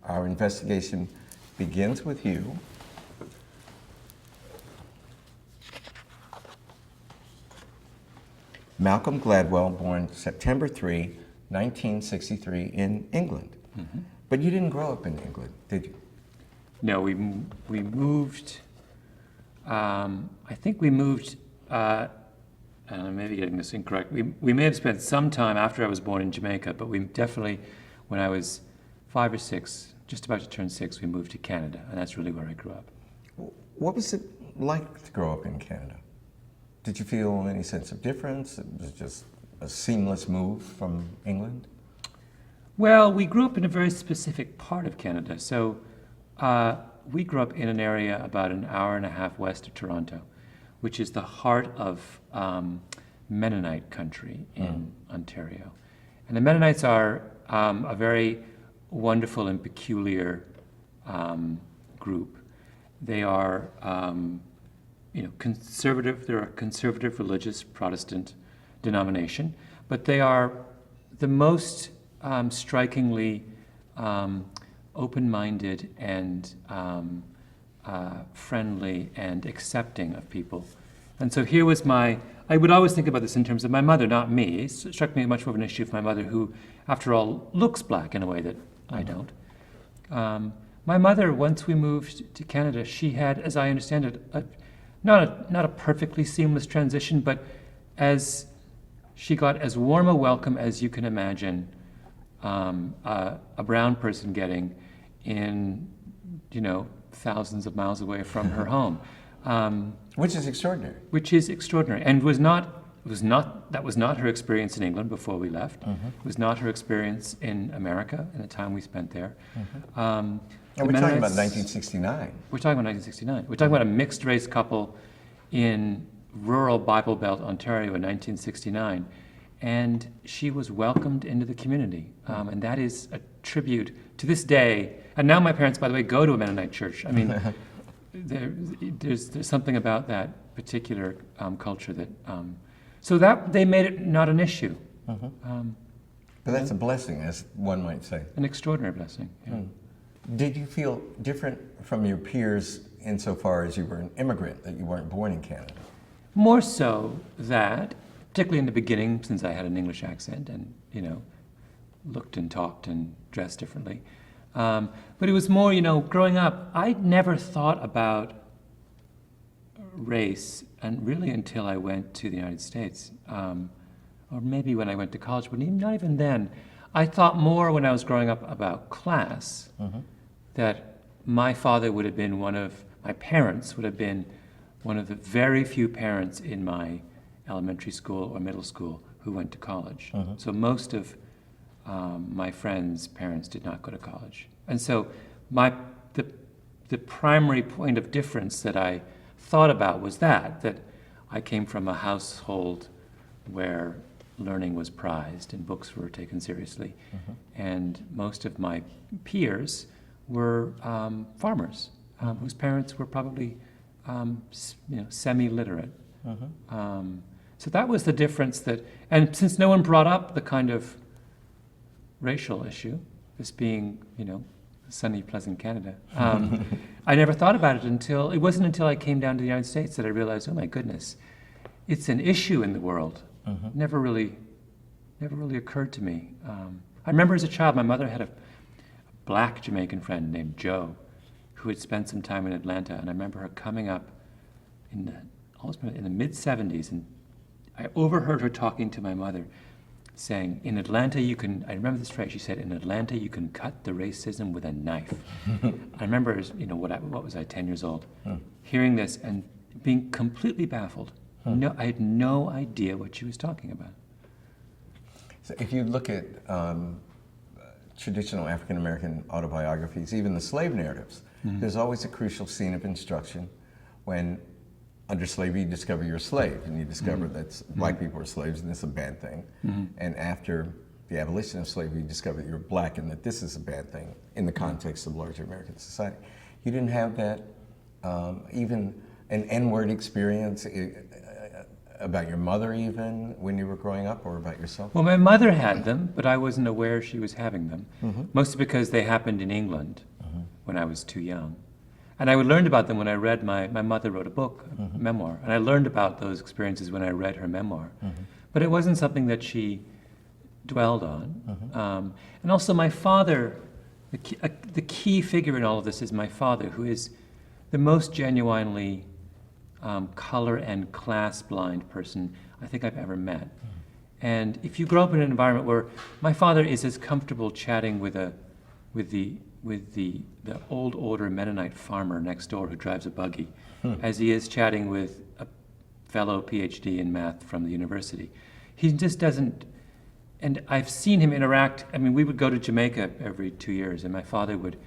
Our investigation begins with you. Malcolm Gladwell, born September 3, 1963 in England. Mm-hmm. But you didn't grow up in England, did you? No, we moved, I think we moved, I maybe getting this incorrect. We may have spent some time after I was born in Jamaica, but we definitely, when I was 5 or 6, just about to turn 6, we moved to Canada, and that's really where I grew up. What was it like to grow up in Canada? Did you feel any sense of difference? It was just a seamless move from England? Well, we grew up in a very specific part of Canada. So we grew up in an area about an hour and a half west of Toronto, which is the heart of Mennonite country in Ontario. And the Mennonites are a very wonderful and peculiar group. They are conservative. They're a conservative religious Protestant denomination, but they are the most strikingly open-minded and friendly and accepting of people. And so here was I would always think about this in terms of my mother, not me. It struck me much more of an issue of my mother, who, after all, looks black in a way that I don't. My mother, once we moved to Canada, she had, as I understand it, not a perfectly seamless transition, but as she got as warm a welcome as you can imagine a brown person getting in, thousands of miles away from her home. Which is extraordinary. Which is extraordinary, and that was not her experience in England before we left. Mm-hmm. It was not her experience in America in the time we spent there. Mm-hmm. And we're talking about 1969. We're talking about 1969. We're talking about a mixed race couple in rural Bible Belt, Ontario in 1969. And she was welcomed into the community. And that is a tribute to this day. And now my parents, by the way, go to a Mennonite church. I mean, there's something about that particular culture that, so that they made it not an issue. Mm-hmm. But that's a blessing, as one might say. An extraordinary blessing, yeah. Did you feel different from your peers insofar as you were an immigrant, that you weren't born in Canada? More so that, particularly in the beginning, since I had an English accent and, looked and talked and dressed differently. But it was more, growing up, I never thought about race, and really until I went to the United States, or maybe when I went to college, but not even then. I thought more when I was growing up about class, that my father would have been my parents would have been one of the very few parents in my elementary school or middle school who went to college. So most of my friends' parents did not go to college. And so the primary point of difference that I thought about was that I came from a household where learning was prized and books were taken seriously. And most of my peers were farmers whose parents were probably semi-literate. So that was the difference and since no one brought up the kind of racial issue, this being, sunny, pleasant Canada, I never thought about it it wasn't until I came down to the United States that I realized, oh my goodness, it's an issue in the world. Never really occurred to me. I remember as a child, my mother had a black Jamaican friend named Joe who had spent some time in Atlanta, and I remember her coming up in the mid-70s, and I overheard her talking to my mother saying, in Atlanta I remember this phrase, she said, in Atlanta you can cut the racism with a knife. I remember, what was I, 10 years old, hearing this and being completely baffled. No, I had no idea what she was talking about. So if you look at traditional African-American autobiographies, even the slave narratives, there's always a crucial scene of instruction when under slavery you discover you're a slave and you discover that black people are slaves and this is a bad thing. And after the abolition of slavery you discover that you're black and that this is a bad thing in the context of larger American society. You didn't have that, even an N-word experience, about your mother even when you were growing up, or about yourself? Well, my mother had them, but I wasn't aware she was having them, mostly because they happened in England when I was too young. And I learned about them when I read my mother wrote a book, a memoir, and I learned about those experiences when I read her memoir. But it wasn't something that she dwelled on. And also my father, the key figure in all of this is my father, who is the most genuinely color and class blind person I think I've ever met. And if you grow up in an environment where my father is as comfortable chatting with the old older Mennonite farmer next door who drives a buggy as he is chatting with a fellow PhD in math from the university. He just doesn't, and I've seen him interact. I mean, we would go to Jamaica every 2 years, and my father would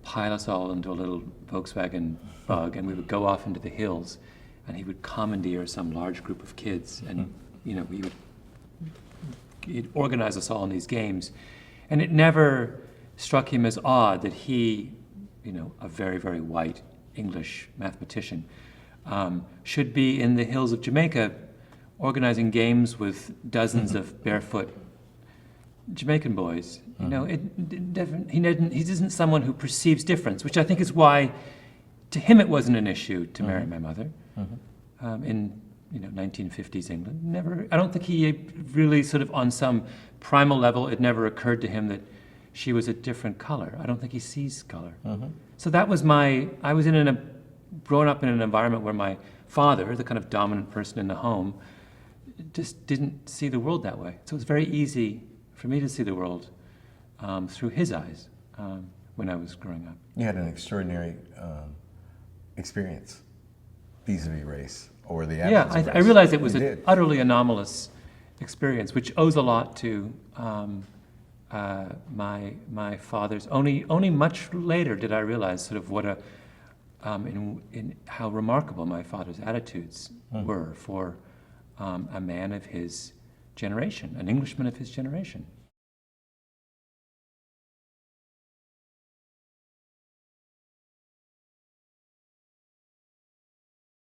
pile us all into a little Volkswagen bug, and we would go off into the hills, and he would commandeer some large group of kids, and he'd organize us all in these games. And it never struck him as odd that he, a very, very white English mathematician, should be in the hills of Jamaica organizing games with dozens of barefoot Jamaican boys. He isn't someone who perceives difference, which I think is why, to him, it wasn't an issue to marry my mother in 1950s England. Never. I don't think he really sort of on some primal level, it never occurred to him that she was a different color. I don't think he sees color. So that was I was grown up in an environment where my father, the kind of dominant person in the home, just didn't see the world that way. So it was very easy for me to see the world through his eyes when I was growing up. You had an extraordinary experience vis-a-vis race, or the absence of race. I realized it was an utterly anomalous experience, which owes a lot to my father's. Only much later did I realize sort of what in how remarkable my father's attitudes were for a man of his generation, an Englishman of his generation.